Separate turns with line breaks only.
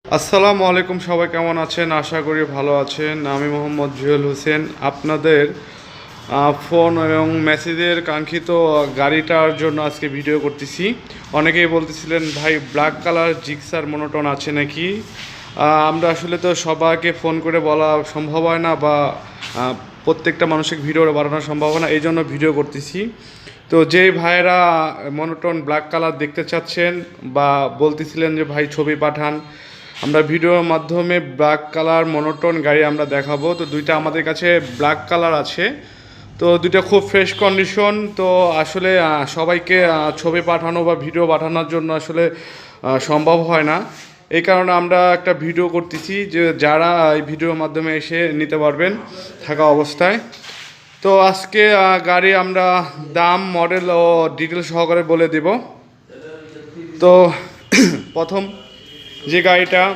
আসসালামু আলাইকুম, সবাই কেমন আছেন? আশা করি ভালো আছেন। আমি মোহাম্মদ জুয়েল হোসেন, আপনাদের ফোন এবং মেসেজের কাঙ্ক্ষিত গাড়িটার জন্য আজকে ভিডিও করতেছি। অনেকেই বলতেছিলেন ভাই ব্ল্যাক কালার জিক্সার মনোটন আছে নাকি। আমরা আসলে তো সবাইকে ফোন করে বলা সম্ভব হয় না, বা প্রত্যেকটা মানুষকে ভিডিও বানানো সম্ভব হয় না, এই জন্য ভিডিও করতেছি। তো যেই ভাইয়েরা মনোটন ব্ল্যাক কালার দেখতে চাচ্ছেন বা বলতেছিলেন যে ভাই ছবি পাঠান, আমরা ভিডিওর মাধ্যমে ব্ল্যাক কালার মনোটোন গাড়ি আমরা দেখাবো। তো দুইটা আমাদের কাছে ব্ল্যাক কালার আছে, তো দুইটা খুব ফ্রেশ কন্ডিশন। তো আসলে সবাইকে ছবি পাঠানো বা ভিডিও পাঠানোর জন্য আসলে সম্ভব হয় না। এই কারণে আমরা একটা ভিডিও করতেছি যে যারা এই ভিডিওর মাধ্যমে এসে নিতে পারবেন থাকা অবস্থায়। তো আজকে গাড়ি আমরা দাম, মডেল ও ডিটেল সহকারে বলে দেব। তো প্রথম যে গাড়িটা